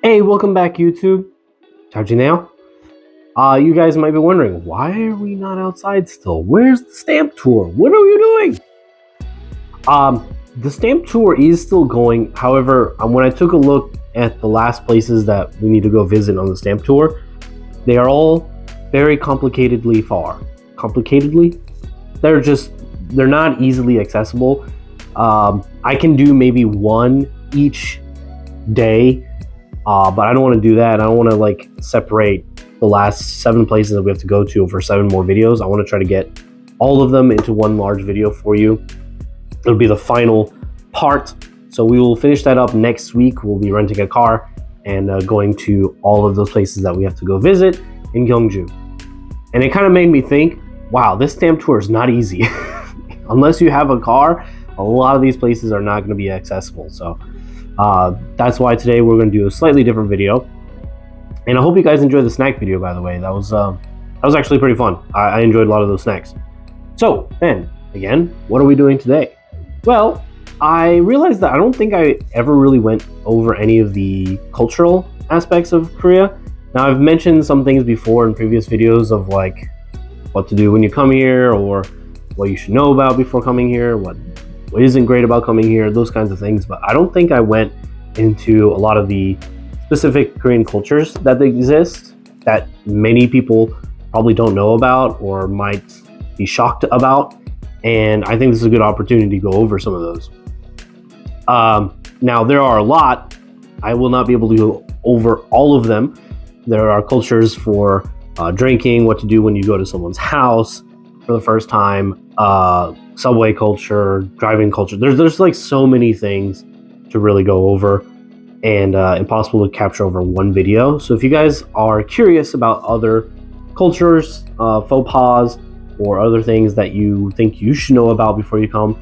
Hey, welcome back YouTube. How'd you now? You guys might be wondering, why are we not outside still? Where's the stamp tour? What are you doing? The stamp tour is still going. However, when I took a look at the last places that we need to go visit on the stamp tour, they are all very complicatedly far. Complicatedly? They're not easily accessible. I can do maybe one each day. But I don't want to do that. I don't want to separate the last 7 places that we have to go to for 7 more videos. I want to try to get all of them into one large video for you. It'll be the final part. So we will finish that up next week. We'll be renting a car and going to all of those places that we have to go visit in Gyeongju. And it kind of made me think, wow, this stamp tour is not easy. Unless you have a car, a lot of these places are not going to be accessible. So that's why today we're going to do a slightly different video, and I hope you guys enjoyed the snack video. By the way, that was actually pretty fun. I enjoyed a lot of those snacks. So then again, what are we doing today? Well, I realized that I don't think I ever really went over any of the cultural aspects of Korea. Now, I've mentioned some things before in previous videos of what to do when you come here, or what you should know about before coming here, what isn't great about coming here, those kinds of things. But I don't think I went into a lot of the specific Korean cultures that exist that many people probably don't know about or might be shocked about. And I think this is a good opportunity to go over some of those. Now, there are a lot. I will not be able to go over all of them. There are cultures for drinking, what to do when you go to someone's house for the first time, subway culture, driving culture. There's so many things to really go over, and impossible to capture over one video. So if you guys are curious about other cultures, faux pas, or other things that you think you should know about before you come,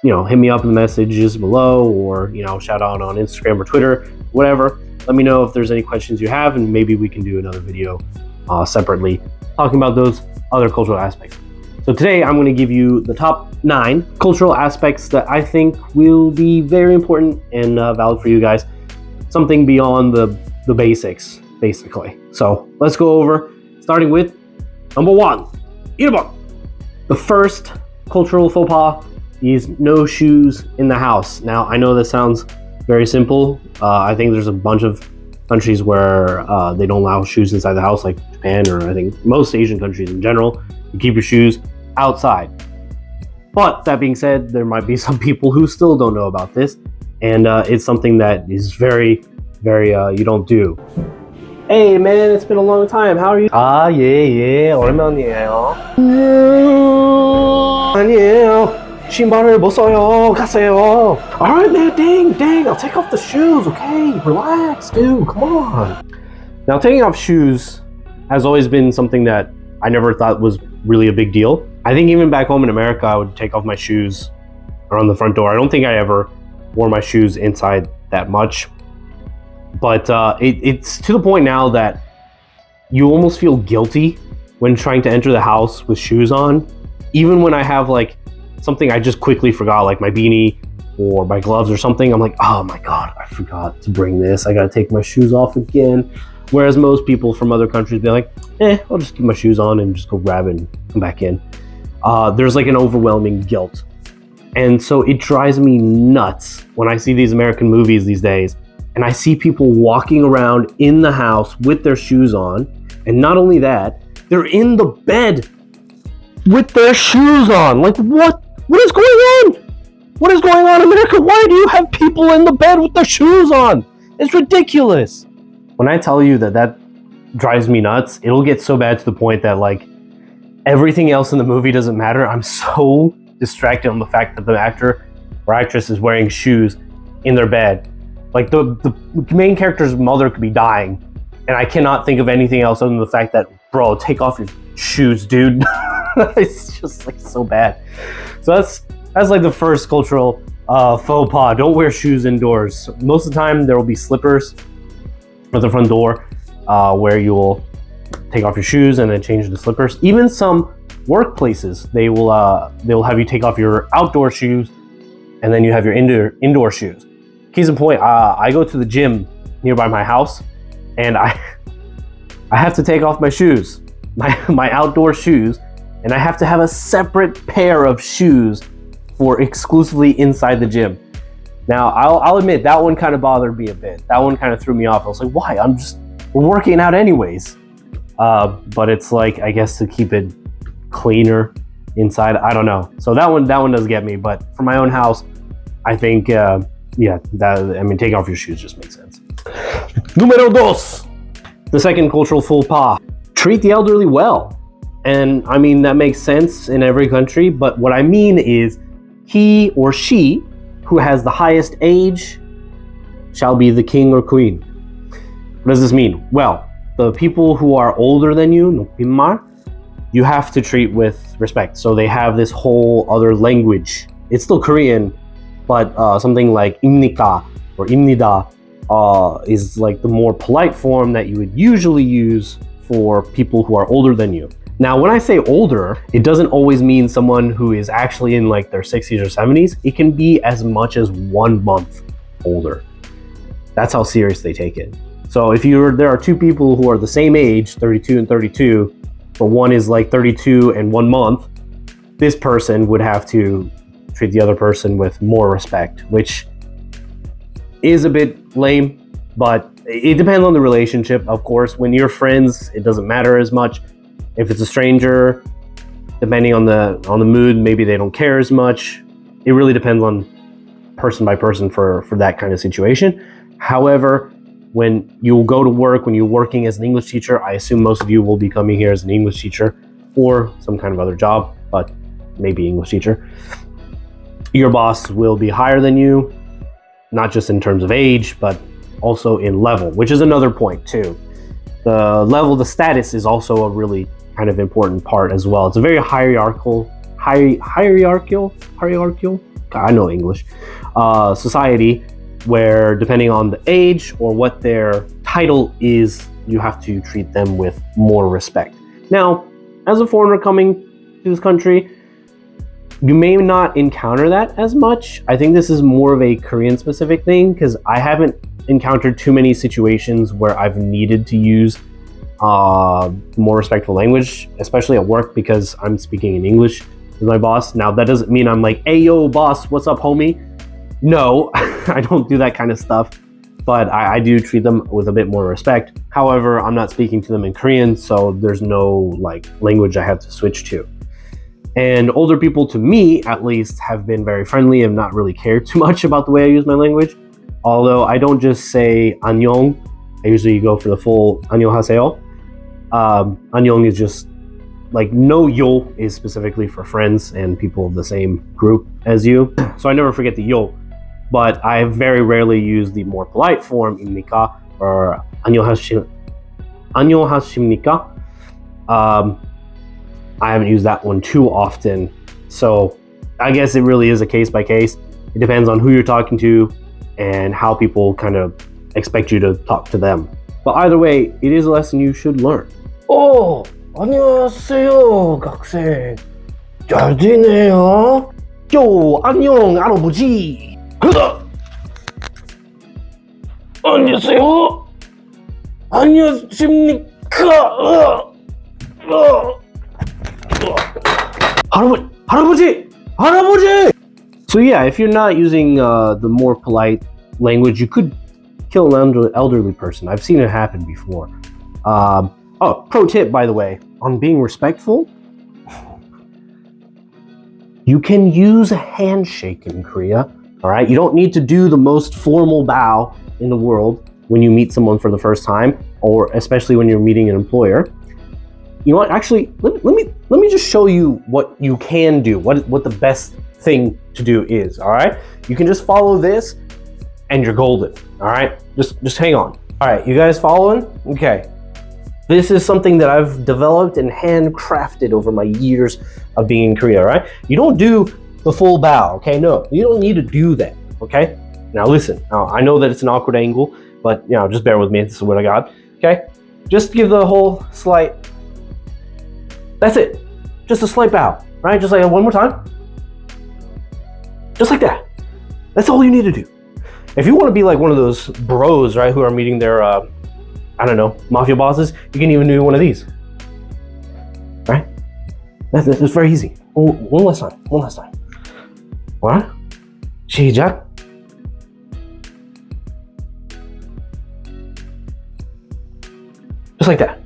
hit me up in the messages below, or shout out on Instagram or Twitter, whatever. Let me know if there's any questions you have, and maybe we can do another video separately talking about those other cultural aspects. So today I'm going to give you the top 9 cultural aspects that I think will be very important and valid for you guys. Something beyond the basics, basically. So let's go over, starting with number 1. Irabon. The first cultural faux pas is no shoes in the house. Now, I know this sounds very simple. I think there's a bunch of countries where they don't allow shoes inside the house, like Japan, or I think most Asian countries in general. You keep your shoes outside. But that being said, there might be some people who still don't know about this, and it's something that is very, very you don't do. Hey man, it's been a long time. How are you? 예, 오랜만이에요. 아니에요. 신발을 못 써요. 가세요. Alright man, dang, I'll take off the shoes, okay? Relax, dude, come on. Now, taking off shoes has always been something that I never thought was really a big deal. I think even back home in America, I would take off my shoes around the front door. I don't think I ever wore my shoes inside that much. But it's to the point now that you almost feel guilty when trying to enter the house with shoes on. Even when I have something I just quickly forgot, like my beanie or my gloves or something, I'm like, oh my God, I forgot to bring this. I gotta take my shoes off again. Whereas most people from other countries be like, I'll just keep my shoes on and just go grab it and come back in. There's an overwhelming guilt. And so it drives me nuts when I see these American movies these days, and I see people walking around in the house with their shoes on. And not only that, they're in the bed with their shoes on. What is going on? What is going on in America? Why do you have people in the bed with their shoes on? It's ridiculous. When I tell you that drives me nuts, it'll get so bad to the point that everything else in the movie doesn't matter. I'm so distracted on the fact that the actor or actress is wearing shoes in their bed. The main character's mother could be dying, and I cannot think of anything else other than the fact that, bro, take off your shoes, dude. It's just so bad. So that's the first cultural faux pas. Don't wear shoes indoors. Most of the time there will be slippers at the front door where you will take off your shoes and then change the slippers. Even some workplaces, they will have you take off your outdoor shoes and then you have your indoor shoes. Case in point, I go to the gym nearby my house, and I have to take off my shoes, my outdoor shoes, and I have to have a separate pair of shoes for exclusively inside the gym. Now, I'll admit that one kind of bothered me a bit. That one kind of threw me off. I was like, why? We're working out anyways. But it's like, I guess to keep it cleaner inside. I don't know. So that one does get me. But for my own house, I think, taking off your shoes just makes sense. Número dos. The second cultural faux pas. Treat the elderly well. And I mean, that makes sense in every country. But what I mean is he or she who has the highest age shall be the king or queen. What does this mean? Well, the people who are older than you, you have to treat with respect. So they have this whole other language. It's still Korean, but something like imnika or imnida is like the more polite form that you would usually use for people who are older than you. Now, when I say older, it doesn't always mean someone who is actually in like their 60s or 70s. It can be as much as 1 month older. That's how serious they take it. So if there are two people who are the same age, 32 and 32, but one is like 32 and 1 month, this person would have to treat the other person with more respect, which is a bit lame, but it depends on the relationship. Of course, when you're friends, it doesn't matter as much. If it's a stranger, depending on the mood, maybe they don't care as much. It really depends on person by person for that kind of situation. However, when you go to work, when you're working as an English teacher, I assume most of you will be coming here as an English teacher or some kind of other job, but maybe English teacher. Your boss will be higher than you, not just in terms of age, but also in level, which is another point too. The level, the status is also a really kind of important part as well. It's a very hierarchical, I know English, society where depending on the age or what their title is, you have to treat them with more respect. Now, as a foreigner coming to this country, you may not encounter that as much. I think this is more of a Korean specific thing because I haven't encountered too many situations where I've needed to use more respectful language, especially at work because I'm speaking in English with my boss. Now, that doesn't mean I'm like, hey, yo, boss, what's up, homie? No, I don't do that kind of stuff, but I do treat them with a bit more respect. However, I'm not speaking to them in Korean, so there's no like language I have to switch to. And older people, to me at least, have been very friendly and not really cared too much about the way I use my language. Although I don't just say 안녕, I usually go for the full 안녕하세요. 안녕 is just like no yo is specifically for friends and people of the same group as you. So I never forget the yo, but I very rarely use the more polite form 입니까 or 안녕하십니까. I haven't used that one too often. So I guess it really is a case by case. It depends on who you're talking to and how people kind of expect you to talk to them. But either way, it is a lesson you should learn. 어, 안녕하세요, 학생. 잘 지내요? 요, 안녕, 할아버지. 안녕하세요? 안녕하십니까? 할아버지! So yeah, if you're not using the more polite language, you could kill an elderly person. I've seen it happen before. Pro tip, by the way, on being respectful, you can use a handshake in Korea, all right? You don't need to do the most formal bow in the world when you meet someone for the first time, or especially when you're meeting an employer. You know what, actually, let me just show you what you can do, what the best thing to do is, all right? You can just follow this and you're golden, all right? Just hang on. All right, you guys following? Okay. This is something that I've developed and handcrafted over my years of being in Korea, all right? You don't do the full bow, okay? No, you don't need to do that, okay? Now listen, now I know that it's an awkward angle, but you know, just bear with me, this is what I got, okay? Just give the whole slight, that's it. Just a slight bow, right? Just like one more time. Just like that. That's all you need to do. If you want to be like one of those bros, right, who are meeting their, I don't know, mafia bosses, you can even do one of these, right? That's very easy. One last time. What? 시작. Just like that.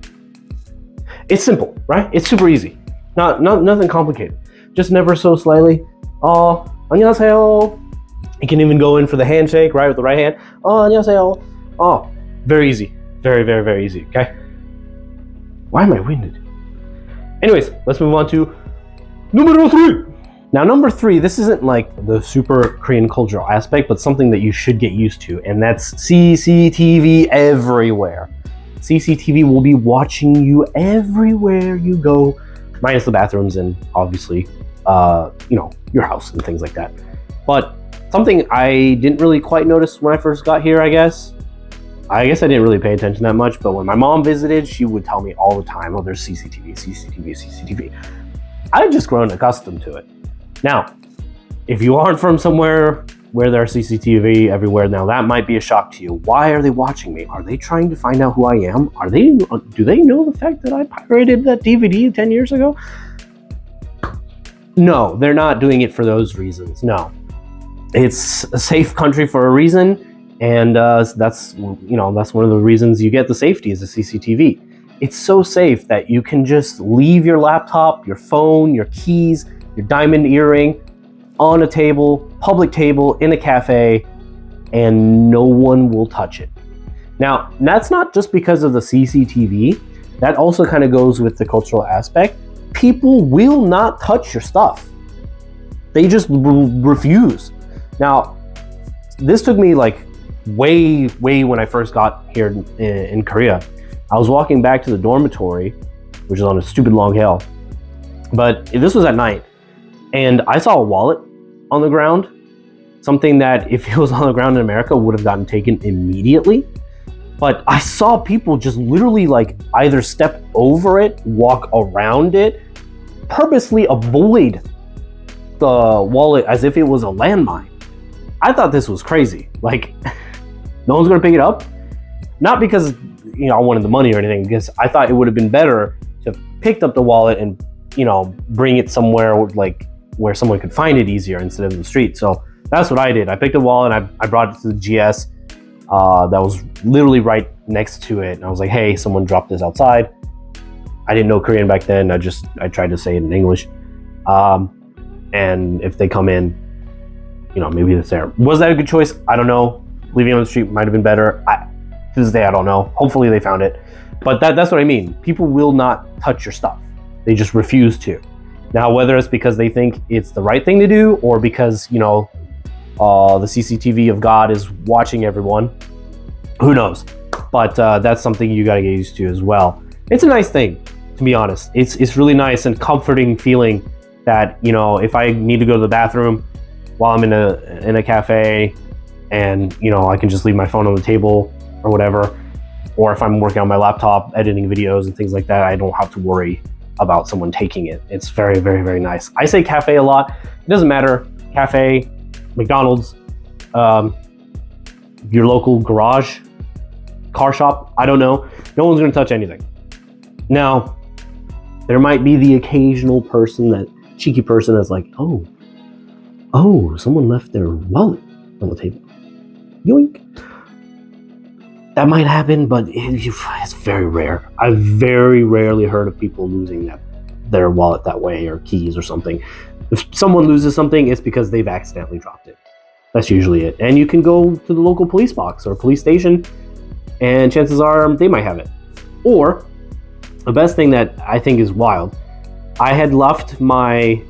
It's simple, right? It's super easy. Nothing complicated. Just never so slightly. 안녕하세요. You can even go in for the handshake, right, with the right hand. 안녕하세요. Very easy. Very, very, very easy, okay? Why am I winded? Anyways, let's move on to numero 3. Now, number 3, this isn't like the super Korean cultural aspect, but something that you should get used to, and that's CCTV everywhere. CCTV will be watching you everywhere you go, minus the bathrooms and obviously, your house and things like that. But something I didn't really quite notice when I first got here, I guess I didn't really pay attention that much, but when my mom visited, she would tell me all the time, there's CCTV. I've just grown accustomed to it. Now, if you aren't from somewhere where there are CCTV everywhere, now that might be a shock to you. Why are they watching me? Are they trying to find out who I am? Do they know the fact that I pirated that DVD 10 years ago? No, they're not doing it for those reasons. No. It's a safe country for a reason, and that's one of the reasons you get the safety is the CCTV. It's so safe that you can just leave your laptop, your phone, your keys, your diamond earring on a table, public table, in a cafe, and no one will touch it. Now, that's not just because of the CCTV. That also kind of goes with the cultural aspect. People will not touch your stuff. They just refuse. Now, this took me like way when I first got here in Korea. I was walking back to the dormitory, which is on a stupid long hill, but this was at night, and I saw a wallet on the ground, something that if it was on the ground in America would have gotten taken immediately. But I saw people just literally like either step over it, walk around it, purposely avoid the wallet as if it was a landmine. I thought this was crazy. Like, no one's gonna pick it up? Not because I wanted the money or anything, because I thought it would have been better to have picked up the wallet and bring it somewhere like where someone could find it easier instead of in the street. So that's what I did. I picked a wallet and I brought it to the GS that was literally right next to it. And I was like, hey, someone dropped this outside. I didn't know Korean back then. I tried to say it in English. And if they come in, maybe it's there. Was that a good choice? I don't know. Leaving it on the street might have been better. To this day, I don't know. Hopefully they found it. But that's what I mean. People will not touch your stuff. They just refuse to. Now, whether it's because they think it's the right thing to do or because, the CCTV of God is watching everyone, who knows? But that's something you got to get used to as well. It's a nice thing, to be honest. It's really nice and comforting feeling that, if I need to go to the bathroom while I'm in a cafe and, I can just leave my phone on the table or whatever, or if I'm working on my laptop, editing videos and things like that, I don't have to worry about someone taking it. It's very, very, very nice. I say cafe a lot. It doesn't matter. Cafe, McDonald's, your local garage, car shop, I don't know. No one's gonna touch anything. Now, there might be the occasional person, that cheeky person that's like, oh, someone left their wallet on the table. Yoink. That might happen, but it's very rare. I've very rarely heard of people losing their wallet that way, or keys or something. If someone loses something, it's because they've accidentally dropped it. That's usually it. And you can go to the local police box or police station, and chances are they might have it. Or, the best thing that I think is wild, I had left my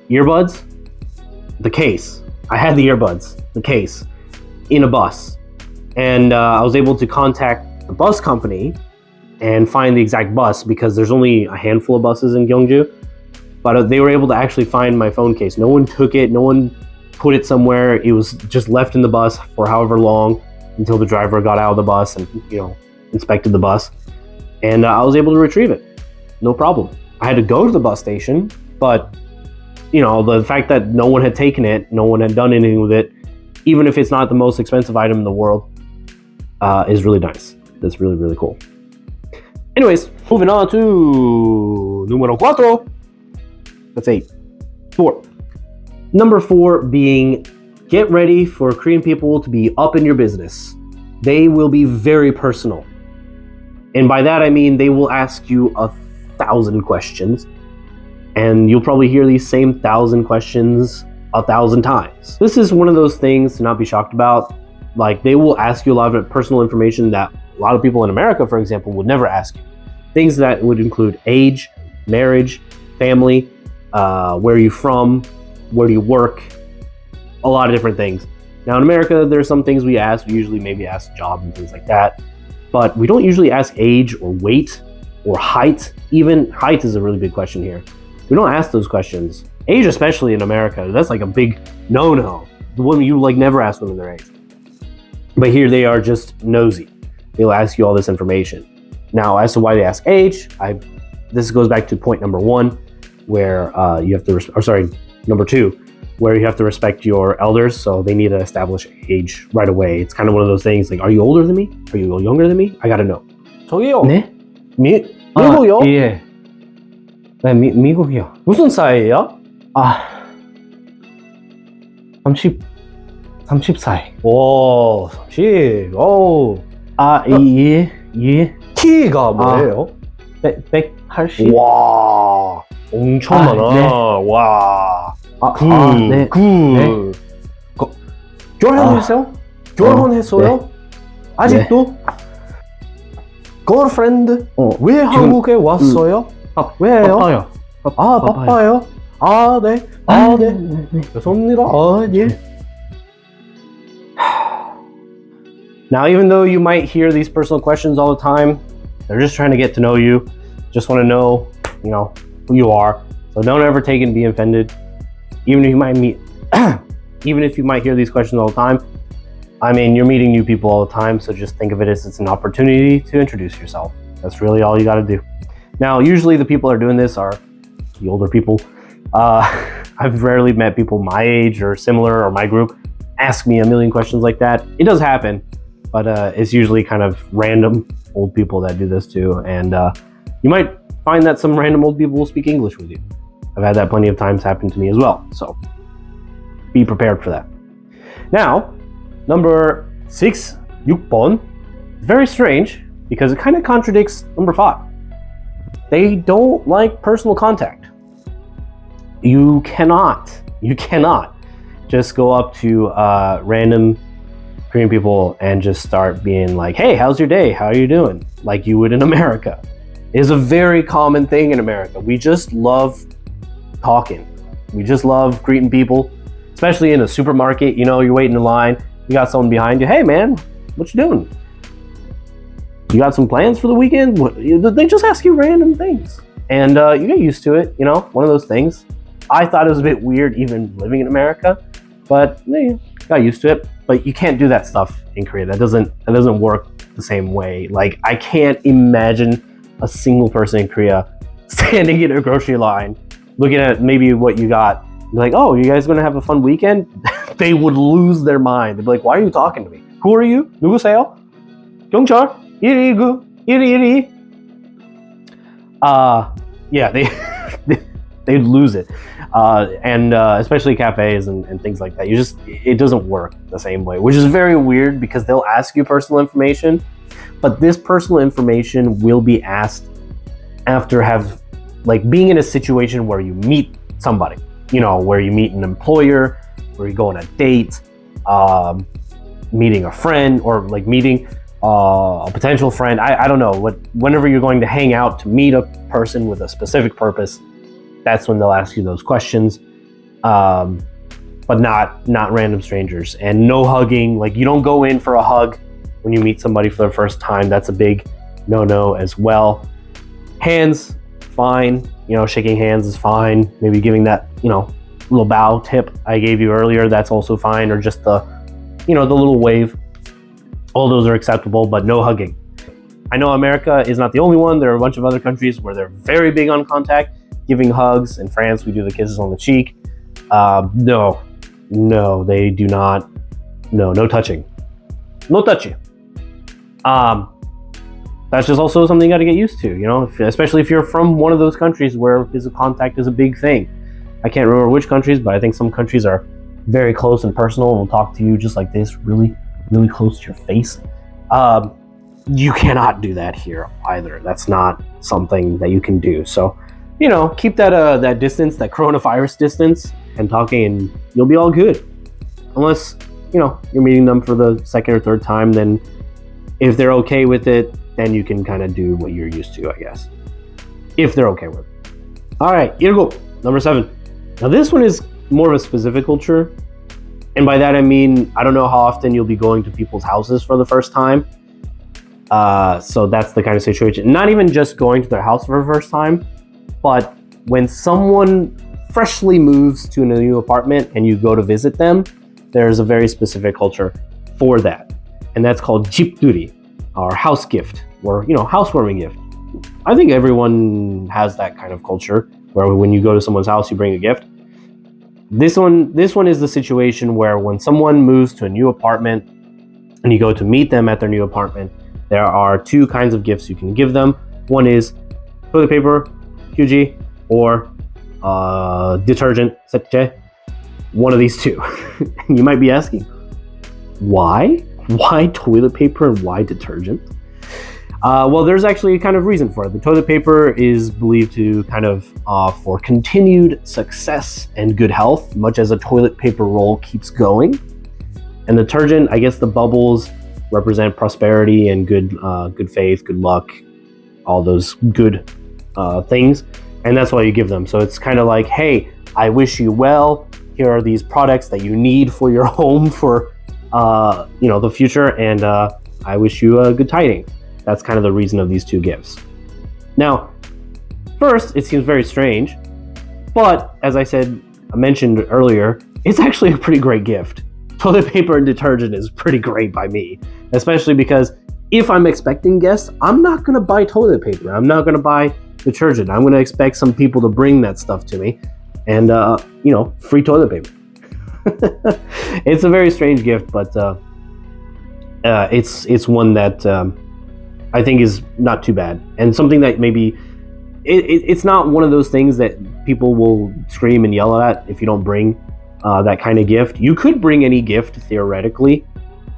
earbuds, the case. I had the earbuds, the case, in a bus. And I was able to contact the bus company and find the exact bus, because there's only a handful of buses in Gyeongju. But they were able to actually find my phone case. No one took it. No one put it somewhere. It was just left in the bus for however long until the driver got out of the bus and, inspected the bus. And I was able to retrieve it. No problem. I had to go to the bus station, but, the fact that no one had taken it, no one had done anything with it, even if it's not the most expensive item in the world, is really nice. That's really, really cool. Anyways, moving on to numero cuatro. That's 8. 4. Number 4 being, get ready for Korean people to be up in your business. They will be very personal. And by that I mean they will ask you 1,000 questions. And you'll probably hear these same 1,000 questions 1,000 times. This is one of those things to not be shocked about. Like, they will ask you a lot of personal information that a lot of people in America, for example, would never ask you. Things that would include age, marriage, family, where are you from, where do you work, a lot of different things. Now in America, there's some things we ask. We usually maybe ask job and things like that, but we don't usually ask age or weight or height. Even height is a really big question here. We don't ask those questions. Age, especially in America, that's like a big no-no. The women, you like never ask women their age. But here they are just nosy. They'll ask you all this information. Now, as to why they ask age, this goes back to point number 1, where you have to, number 2, where you have to respect your elders. So they need to establish age right away. It's kind of one of those things like, are you older than me? Are you younger than me? I gotta know. 저기요. 네? 미국이요? 예. 네, 미국이요. 무슨 사이예요? 아, 30살. 오, 30. 오. 아, 예. 키가 뭐예요? 180? 와, 엄청 아, 많아. 네. 와. 네. 굿. 결혼했어요? 결혼했어요? 아직도? 걸프렌드? 왜 한국에 왔어요? 왜요? 바빠요. 바빠요? 네. 네. 죄송합니다. 예. Now, even though you might hear these personal questions all the time, they're just trying to get to know you. Just want to know, who you are. So don't ever take it and be offended. Even if you might hear these questions all the time, I mean, you're meeting new people all the time, so just think of it as it's an opportunity to introduce yourself. That's really all you got to do. Now, usually the people that are doing this are the older people. I've rarely met people my age or similar or my group ask me a million questions like that. It does happen, but it's usually kind of random old people that do this too. And you might find that some random old people will speak English with you. I've had that plenty of times happen to me as well. So be prepared for that. Now, number 6, 6번, is very strange because it kind of contradicts number 5. They don't like personal contact. You cannot just go up to random Korean people and just start being like, hey, how's your day? How are you doing? Like you would in America. It is a very common thing in America. We just love talking. We just love greeting people, especially in a supermarket. You're waiting in line. You got someone behind you. Hey, man, what you doing? You got some plans for the weekend? They just ask you random things. And you get used to it, one of those things. I thought it was a bit weird even living in America, but got used to it. But you can't do that stuff in Korea. That doesn't work the same way. Like, I can't imagine a single person in Korea standing in a grocery line, looking at maybe what you got, like, oh, you guys gonna have a fun weekend? They would lose their mind. They'd be like, why are you talking to me? Who are you? 누구세요? 경찰? 119? 112? Yeah, they'd lose it. And especially cafes and things like that. It doesn't work the same way, which is very weird because they'll ask you personal information, but this personal information will be asked after being in a situation where you meet somebody, where you meet an employer, where you go on a date, meeting a friend, or like meeting a potential friend. I don't know, whenever you're going to hang out to meet a person with a specific purpose, that's when they'll ask you those questions, but not random strangers. And no hugging. Like, you don't go in for a hug when you meet somebody for the first time. That's a big no-no as well. Hands, fine. Shaking hands is fine. Maybe giving that, little bow tip I gave you earlier, that's also fine. Or just the little wave. All those are acceptable, but no hugging. I know America is not the only one. There are a bunch of other countries where they're very big on contact, giving hugs. In France, we do the kisses on the cheek. No, they do not no touching. No touching. That's just also something you got to get used to, especially if you're from one of those countries where physical contact is a big thing. I can't remember which countries, but I think some countries are very close and personal and will talk to you just like this, really, really close to your face. You cannot do that here either. That's not something that you can do. So, keep that distance, that coronavirus distance, and talking, and you'll be all good. Unless, you're meeting them for the second or third time, then if they're okay with it, then you can kind of do what you're used to, I guess. If they're okay with it. All right, Irgo, number 7. Now this one is more of a specific culture. And by that I mean, I don't know how often you'll be going to people's houses for the first time. So that's the kind of situation. Not even just going to their house for the first time, but when someone freshly moves to a new apartment and you go to visit them, there's a very specific culture for that. And that's called 집들이, or house gift, or housewarming gift. I think everyone has that kind of culture where when you go to someone's house, you bring a gift. This one is the situation where when someone moves to a new apartment and you go to meet them at their new apartment, there are 2 kinds of gifts you can give them. One is toilet paper, 휴지, or detergent, 세제. One of these 2. You might be asking, why? Why toilet paper and why detergent? Well, there's actually a kind of reason for it. The toilet paper is believed to kind of for continued success and good health, much as a toilet paper roll keeps going. And detergent, I guess the bubbles represent prosperity and good faith, good luck, all those good things. And that's why you give them. So it's kind of like, hey, I wish you well. Here are these products that you need for your home for the future, and I wish you a good tidings. That's kind of the reason of these 2 gifts. Now, first, it seems very strange, but as I mentioned earlier, it's actually a pretty great gift. Toilet paper and detergent is pretty great by me, especially because if I'm expecting guests, I'm not going to buy toilet paper. I'm not going to buy detergent. I'm going to expect some people to bring that stuff to me, and free toilet paper. It's a very strange gift, but it's one that I think is not too bad, and something that maybe it's not one of those things that people will scream and yell at if you don't bring that kind of gift. You could bring any gift theoretically.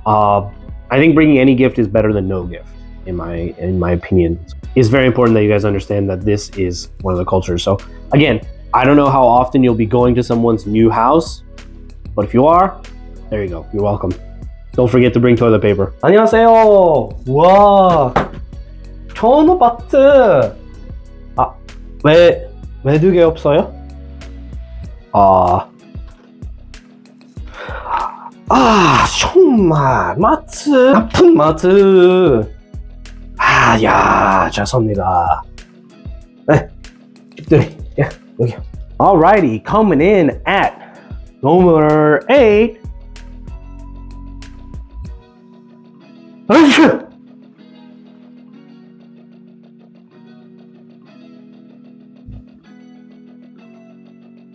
I think bringing any gift is better than no gift, in my opinion. It's very important that you guys understand that this is one of the cultures. So again, I don't know how often you'll be going to someone's new house, but if you are, there you go. You're welcome. Don't forget to bring toilet paper. 안녕하세요. 와, 전어 바트. 왜 2개 없어요? 정말 마트, 나쁜 마트. 야, 죄송합니다. 네, 집들이. 야, 여기요. Alrighty, coming in at number 8.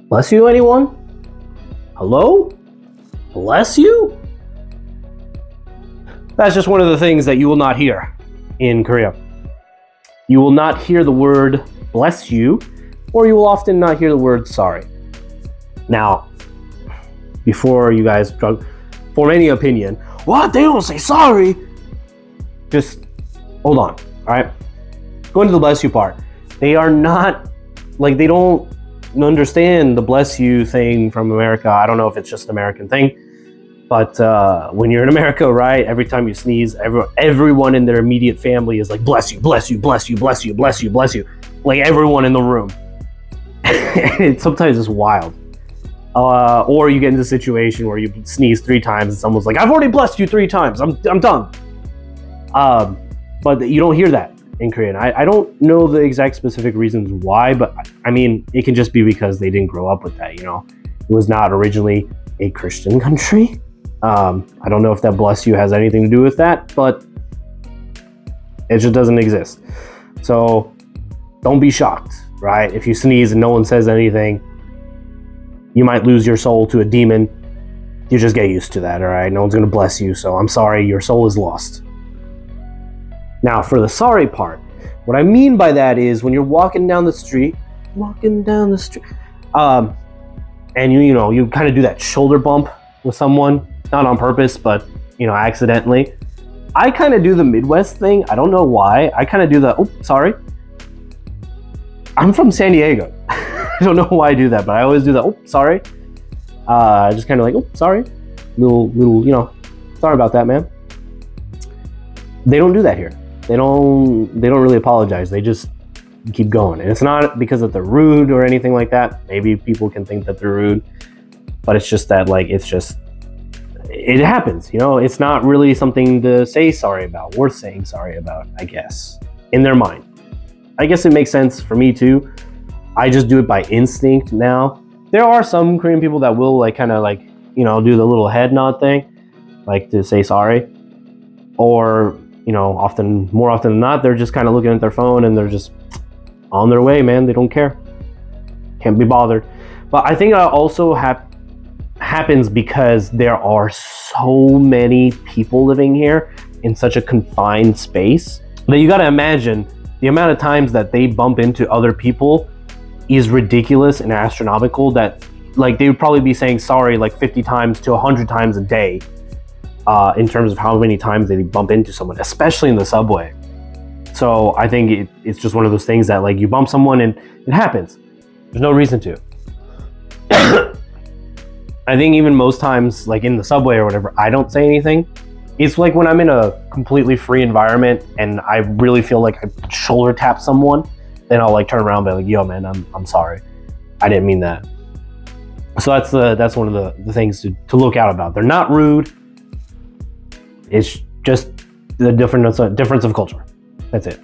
Bless you, anyone? Hello? Bless you? That's just one of the things that you will not hear in Korea. You will not hear the word bless you, or you will often not hear the word sorry. Now, before you guys form any opinion, what? They don't say sorry? Just hold on, all right? Going to the bless you part. They are not, they don't understand the bless you thing from America. I don't know if it's just an American thing, but when you're in America, right, every time you sneeze, everyone in their immediate family is like, bless you, bless you, bless you, bless you, bless you, bless you. Like everyone in the room. Sometimes it's wild. Or you get into a situation where you sneeze 3 times and someone's like, I've already blessed you 3 times. I'm done. But you don't hear that in Korean. I don't know the exact specific reasons why, but I mean, it can just be because they didn't grow up with that, It was not originally a Christian country. I don't know if that bless you has anything to do with that, but it just doesn't exist. So don't be shocked, right? If you sneeze and no one says anything, you might lose your soul to a demon. you just get used to that, all right? No one's gonna bless you, so I'm sorry, your soul is lost. Now, for the sorry part, what I mean by that is when you're walking down the street, and you kind of do that shoulder bump with someone, not on purpose, but accidentally. I kind of do the Midwest thing. I don't know why. I kind of do the, oh, sorry. I'm from San Diego. I don't know why I do that, but I always do the, oh, sorry. Just kind of like, oh, sorry. Little, sorry about that, man. They don't do that here. They don't really apologize. They just keep going. And it's not because that they're rude or anything like that. Maybe people can think that they're rude, but it's just that, like, it happens, it's not really something to say sorry about, worth saying sorry about, I guess, in their mind. I guess it makes sense for me too. I just do it by instinct now. There are some Korean people that will do the little head nod thing, like to say sorry, or more often than not, they're just kind of looking at their phone and they're just on their way, man. They don't care, can't be bothered. But I think that also happens because there are so many people living here in such a confined space that you got to imagine the amount of times that they bump into other people is ridiculous and astronomical, that like they would probably be saying sorry like 50 times to 100 times a day in terms of how many times they bump into someone, especially in the subway. So I think it's just one of those things that, like, you bump someone and it happens. There's no reason to. I think even most times, like in the subway or whatever, I don't say anything. It's like when I'm in a completely free environment and I really feel like I shoulder tap someone, then I'll like turn around and be like, yo man, I'm sorry. I didn't mean that. So that's one of the things to look out about. They're not rude. It's just the difference of culture. That's it.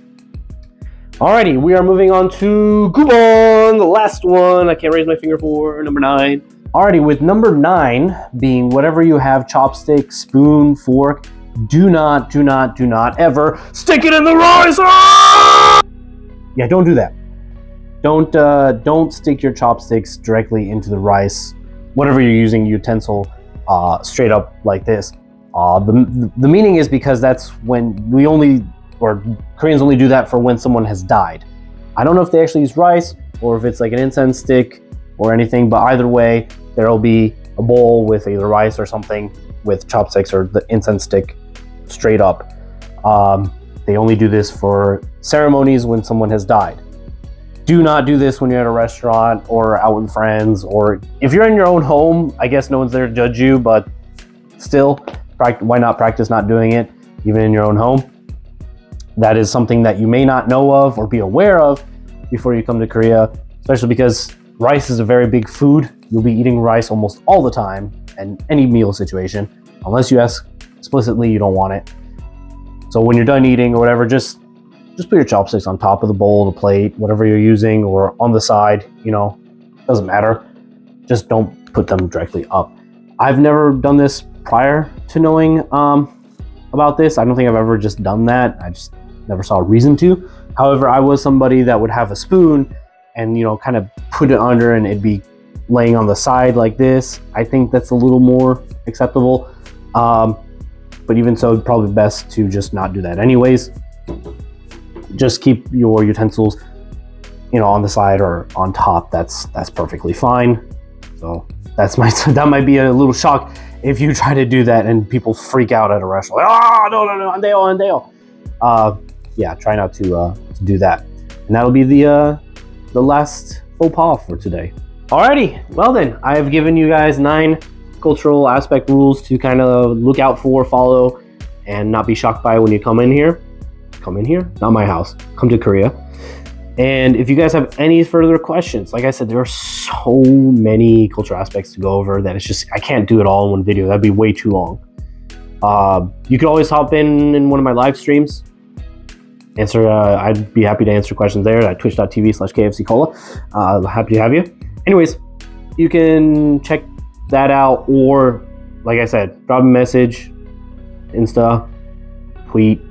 Alrighty, we are moving on to Gubon, the last one. I can't raise my finger for number 9. Alrighty, with number 9 being whatever you have, chopstick, spoon, fork, do not ever stick it in the rice. Yeah, don't do that. Don't stick your chopsticks directly into the rice, whatever you're using, utensil, straight up like this. The meaning is because that's when Koreans only do that for when someone has died. I don't know if they actually use rice or if it's like an incense stick or anything, but either way, there'll be a bowl with either rice or something with chopsticks or the incense stick straight up. They only do this for ceremonies when someone has died. Do not do this when you're at a restaurant or out with friends, or if you're in your own home. I guess no one's there to judge you, but still, why not practice not doing it even in your own home? That is something that you may not know of or be aware of before you come to Korea, especially because rice is a very big food. You'll be eating rice almost all the time in any meal situation, unless you ask explicitly you don't want it. So when you're done eating or whatever, just put your chopsticks on top of the bowl, the plate, whatever you're using, or on the side, doesn't matter. Just don't put them directly up. I've never done this prior to knowing about this. I don't think I've ever just done that. I just never saw a reason to. However, I was somebody that would have a spoon and kind of put it under and it'd be laying on the side like this. I think that's a little more acceptable. But even so, it's probably best to just not do that anyways. Just keep your utensils, on the side or on top. That's perfectly fine. So that might be a little shock if you try to do that and people freak out at a restaurant. Like, no, andeo. Yeah, try not to do that. And that'll be the last faux pas for today. Alrighty, well then, I've given you guys 9 cultural aspect rules to kind of look out for, follow, and not be shocked by when you come in here. Come in here? Not my house. Come to Korea. And if you guys have any further questions, like I said, there are so many cultural aspects to go over that it's just, I can't do it all in one video. That'd be way too long. You could always hop in one of my live streams. I'd be happy to answer questions there at twitch.tv/KFCCola. Happy to have you. Anyways, you can check that out, or like I said, drop a message, Insta, tweet,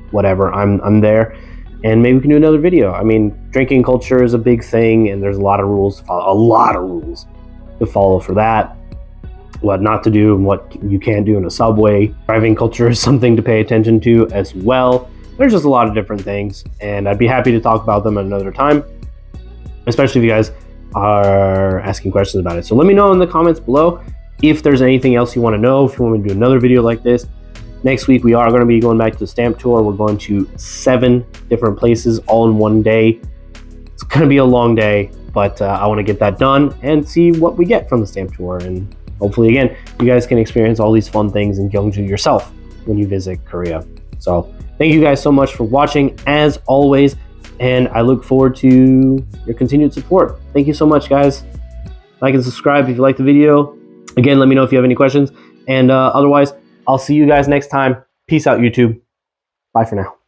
whatever. I'm there, and maybe we can do another video. I mean, drinking culture is a big thing, and there's a lot of rules to follow. For that. what not to do and what you can't do in a subway. Driving culture is something to pay attention to as well. There's just a lot of different things, and I'd be happy to talk about them at another time, especially if you guys are asking questions about it. So let me know in the comments below if there's anything else you want to know, if you want me to do another video like this. Next week, we are going to be going back to the stamp tour. We're going to 7 different places all in one day. It's going to be a long day, but I want to get that done and see what we get from the stamp tour. And hopefully, again, you guys can experience all these fun things in Gyeongju yourself when you visit Korea. So thank you guys so much for watching, as always, and I look forward to your continued support. Thank you so much, guys. Like and subscribe if you like the video. Again, let me know if you have any questions. And otherwise, I'll see you guys next time. Peace out, YouTube. Bye for now.